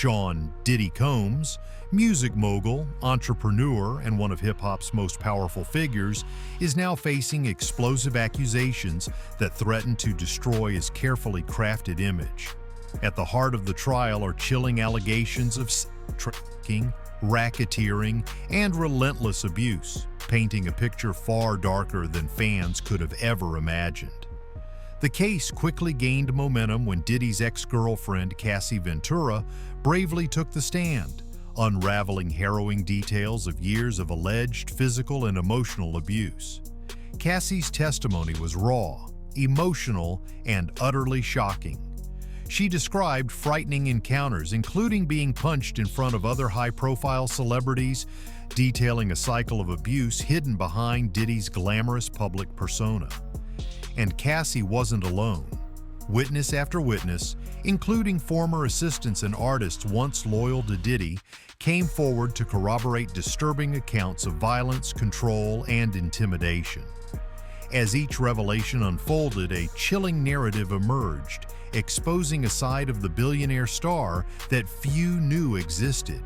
Sean "Diddy" Combs, music mogul, entrepreneur, and one of hip-hop's most powerful figures, is now facing explosive accusations that threaten to destroy his carefully crafted image. At the heart of the trial are chilling allegations of trafficking, racketeering, and relentless abuse, painting a picture far darker than fans could have ever imagined. The case quickly gained momentum when Diddy's ex-girlfriend, Cassie Ventura, bravely took the stand, unraveling harrowing details of years of alleged physical and emotional abuse. Cassie's testimony was raw, emotional, and utterly shocking. She described frightening encounters, including being punched in front of other high-profile celebrities, detailing a cycle of abuse hidden behind Diddy's glamorous public persona. And Cassie wasn't alone. Witness after witness, including former assistants and artists once loyal to Diddy, came forward to corroborate disturbing accounts of violence, control, and intimidation. As each revelation unfolded, a chilling narrative emerged, exposing a side of the billionaire star that few knew existed.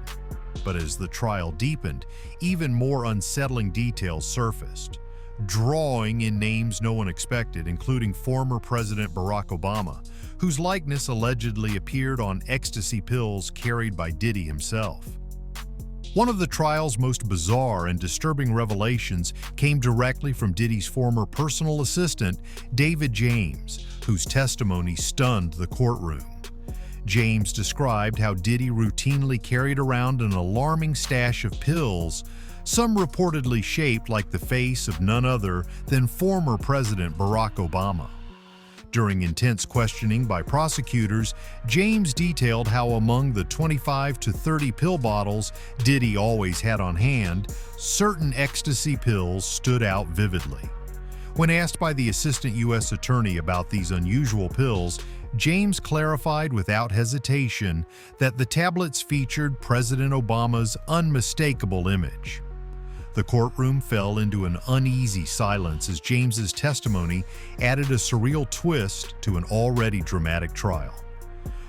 But as the trial deepened, even more unsettling details surfaced, drawing in names no one expected, including former President Barack Obama, whose likeness allegedly appeared on ecstasy pills carried by Diddy himself. One of the trial's most bizarre and disturbing revelations came directly from Diddy's former personal assistant, David James, whose testimony stunned the courtroom. James described how Diddy routinely carried around an alarming stash of pills, some reportedly shaped like the face of none other than former President Barack Obama. During intense questioning by prosecutors, James detailed how among the 25 to 30 pill bottles Diddy always had on hand, certain ecstasy pills stood out vividly. When asked by the assistant U.S. attorney about these unusual pills, James clarified without hesitation that the tablets featured President Obama's unmistakable image. The courtroom fell into an uneasy silence as James's testimony added a surreal twist to an already dramatic trial.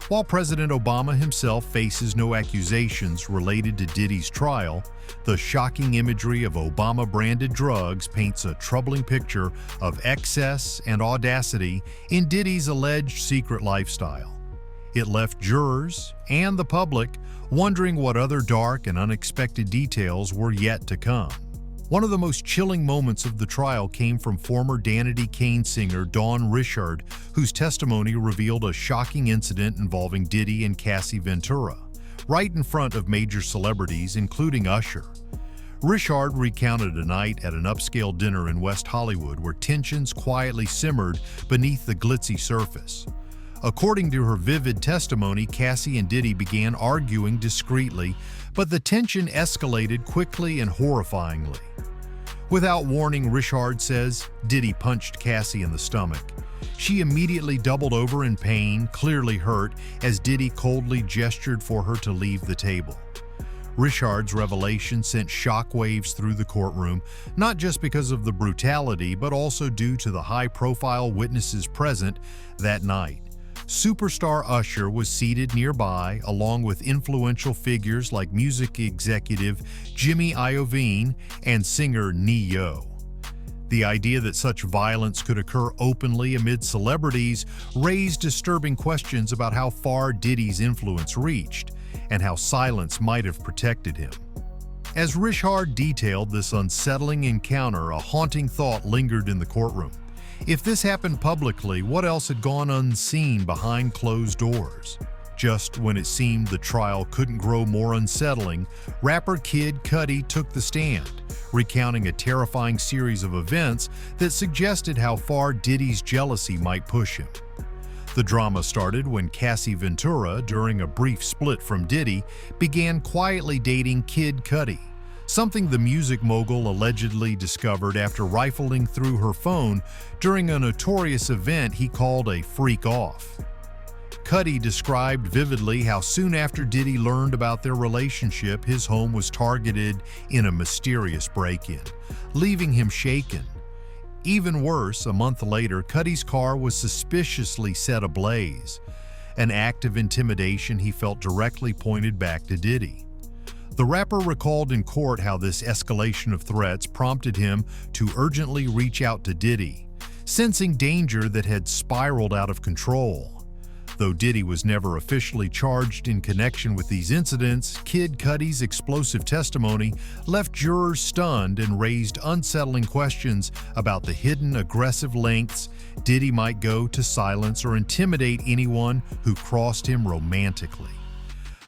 While President Obama himself faces no accusations related to Diddy's trial, the shocking imagery of Obama-branded drugs paints a troubling picture of excess and audacity in Diddy's alleged secret lifestyle. It left jurors and the public wondering what other dark and unexpected details were yet to come. One of the most chilling moments of the trial came from former Danity Kane singer Dawn Richard, whose testimony revealed a shocking incident involving Diddy and Cassie Ventura, right in front of major celebrities, including Usher. Richard recounted a night at an upscale dinner in West Hollywood where tensions quietly simmered beneath the glitzy surface. According to her vivid testimony, Cassie and Diddy began arguing discreetly, but the tension escalated quickly and horrifyingly. Without warning, Richard says, Diddy punched Cassie in the stomach. She immediately doubled over in pain, clearly hurt, as Diddy coldly gestured for her to leave the table. Richard's revelation sent shockwaves through the courtroom, not just because of the brutality, but also due to the high-profile witnesses present that night. Superstar Usher was seated nearby, along with influential figures like music executive Jimmy Iovine and singer Ne-Yo. The idea that such violence could occur openly amid celebrities raised disturbing questions about how far Diddy's influence reached and how silence might have protected him. As Richard detailed this unsettling encounter, a haunting thought lingered in the courtroom. If this happened publicly, what else had gone unseen behind closed doors? Just when it seemed the trial couldn't grow more unsettling, rapper Kid Cudi took the stand, recounting a terrifying series of events that suggested how far Diddy's jealousy might push him. The drama started when Cassie Ventura, during a brief split from Diddy, began quietly dating Kid Cudi, something the music mogul allegedly discovered after rifling through her phone during a notorious event he called a freak-off. Cudi described vividly how soon after Diddy learned about their relationship, his home was targeted in a mysterious break-in, leaving him shaken. Even worse, a month later, Cudi's car was suspiciously set ablaze. an act of intimidation he felt directly pointed back to Diddy. The rapper recalled in court how this escalation of threats prompted him to urgently reach out to Diddy, sensing danger that had spiraled out of control. Though Diddy was never officially charged in connection with these incidents, Kid Cudi's explosive testimony left jurors stunned and raised unsettling questions about the hidden aggressive lengths Diddy might go to silence or intimidate anyone who crossed him romantically.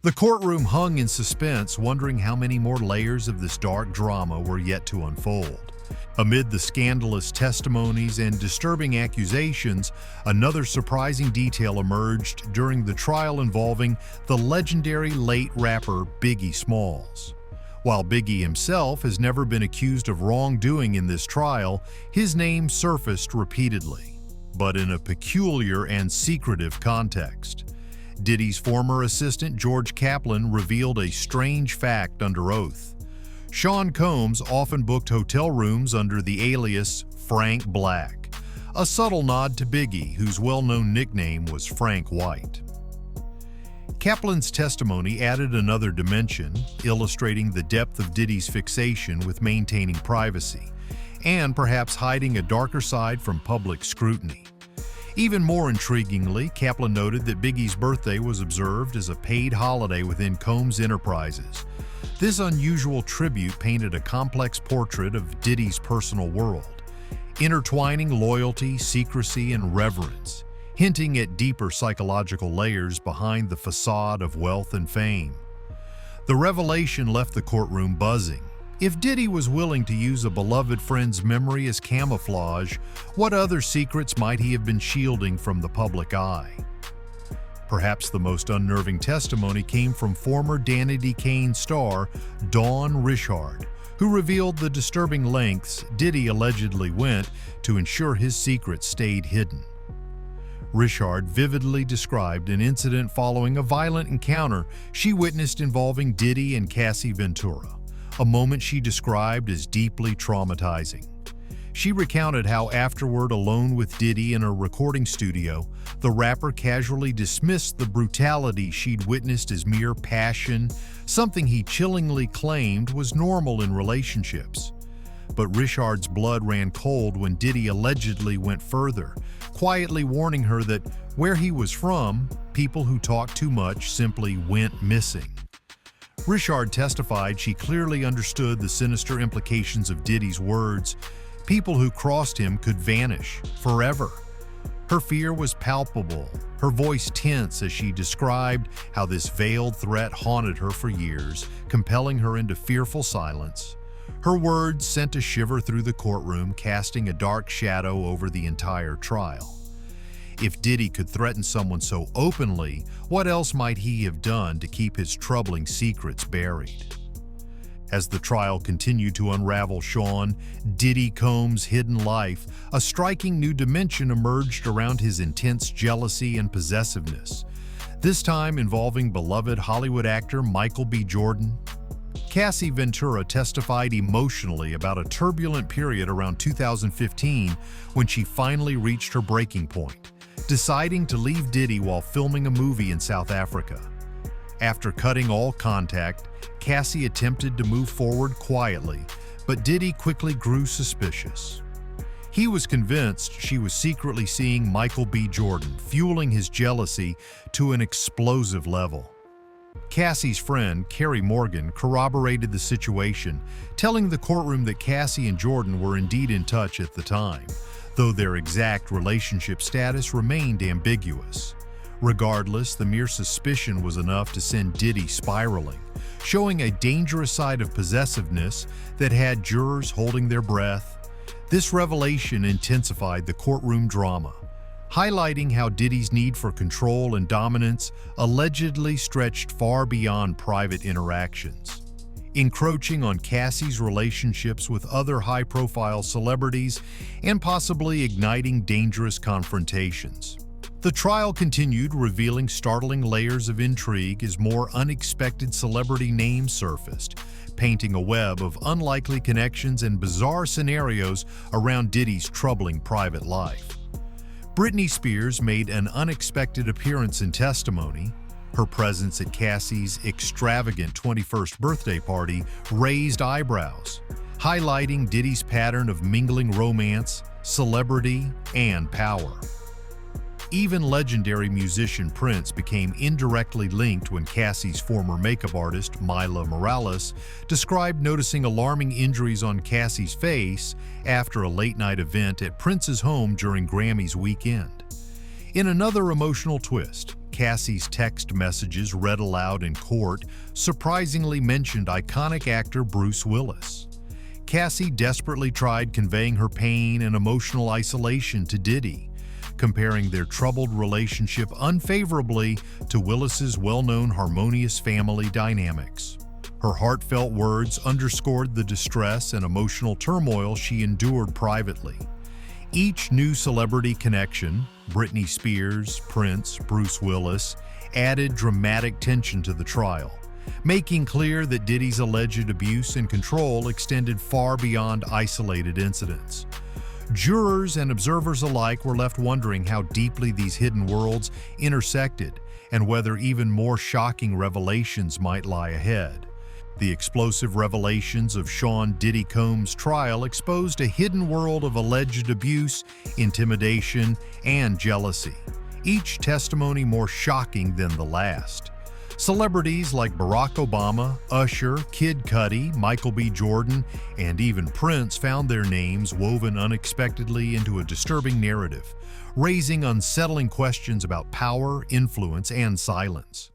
The courtroom hung in suspense, wondering how many more layers of this dark drama were yet to unfold. Amid the scandalous testimonies and disturbing accusations, another surprising detail emerged during the trial involving the legendary late rapper Biggie Smalls. While Biggie himself has never been accused of wrongdoing in this trial, his name surfaced repeatedly, but in a peculiar and secretive context. Diddy's former assistant George Kaplan revealed a strange fact under oath. Sean Combs often booked hotel rooms under the alias Frank Black, a subtle nod to Biggie, whose well-known nickname was Frank White. Kaplan's testimony added another dimension, illustrating the depth of Diddy's fixation with maintaining privacy, and perhaps hiding a darker side from public scrutiny. Even more intriguingly, Kaplan noted that Biggie's birthday was observed as a paid holiday within Combs Enterprises. This unusual tribute painted a complex portrait of Diddy's personal world, intertwining loyalty, secrecy, and reverence, hinting at deeper psychological layers behind the facade of wealth and fame. The revelation left the courtroom buzzing. If Diddy was willing to use a beloved friend's memory as camouflage, what other secrets might he have been shielding from the public eye? Perhaps the most unnerving testimony came from former Danity Kane star Dawn Richard, who revealed the disturbing lengths Diddy allegedly went to ensure his secrets stayed hidden. Richard vividly described an incident following a violent encounter she witnessed involving Diddy and Cassie Ventura, a moment she described as deeply traumatizing. She recounted how afterward, alone with Diddy in a recording studio, the rapper casually dismissed the brutality she'd witnessed as mere passion, something he chillingly claimed was normal in relationships. But Richard's blood ran cold when Diddy allegedly went further, quietly warning her that where he was from, people who talked too much simply went missing. Richard testified she clearly understood the sinister implications of Diddy's words. People who crossed him could vanish forever. Her fear was palpable, her voice tense as she described how this veiled threat haunted her for years, compelling her into fearful silence. Her words sent a shiver through the courtroom, casting a dark shadow over the entire trial. If Diddy could threaten someone so openly, what else might he have done to keep his troubling secrets buried? As the trial continued to unravel Sean Diddy Combs' hidden life, a striking new dimension emerged around his intense jealousy and possessiveness, this time involving beloved Hollywood actor Michael B. Jordan. Cassie Ventura testified emotionally about a turbulent period around 2015 when she finally reached her breaking point, deciding to leave Diddy while filming a movie in South Africa. After cutting all contact, Cassie attempted to move forward quietly, but Diddy quickly grew suspicious. He was convinced she was secretly seeing Michael B. Jordan, fueling his jealousy to an explosive level. Cassie's friend, Carrie Morgan, corroborated the situation, telling the courtroom that Cassie and Jordan were indeed in touch at the time, though their exact relationship status remained ambiguous. Regardless, the mere suspicion was enough to send Diddy spiraling, showing a dangerous side of possessiveness that had jurors holding their breath. This revelation intensified the courtroom drama, highlighting how Diddy's need for control and dominance allegedly stretched far beyond private interactions, encroaching on Cassie's relationships with other high-profile celebrities and possibly igniting dangerous confrontations. The trial continued, revealing startling layers of intrigue as more unexpected celebrity names surfaced, painting a web of unlikely connections and bizarre scenarios around Diddy's troubling private life. Britney Spears made an unexpected appearance in testimony. Her presence at Cassie's extravagant 21st birthday party raised eyebrows, highlighting Diddy's pattern of mingling romance, celebrity, and power. Even legendary musician Prince became indirectly linked when Cassie's former makeup artist, Mila Morales, described noticing alarming injuries on Cassie's face after a late-night event at Prince's home during Grammys weekend. In another emotional twist, Cassie's text messages read aloud in court surprisingly mentioned iconic actor Bruce Willis. Cassie desperately tried conveying her pain and emotional isolation to Diddy, comparing their troubled relationship unfavorably to Willis's well-known harmonious family dynamics. Her heartfelt words underscored the distress and emotional turmoil she endured privately. Each new celebrity connection, Britney Spears, Prince, Bruce Willis, added dramatic tension to the trial, making clear that Diddy's alleged abuse and control extended far beyond isolated incidents. Jurors and observers alike were left wondering how deeply these hidden worlds intersected and whether even more shocking revelations might lie ahead. The explosive revelations of Sean Diddy Combs' trial exposed a hidden world of alleged abuse, intimidation, and jealousy, each testimony more shocking than the last. Celebrities like Barack Obama, Usher, Kid Cudi, Michael B. Jordan, and even Prince found their names woven unexpectedly into a disturbing narrative, raising unsettling questions about power, influence, and silence.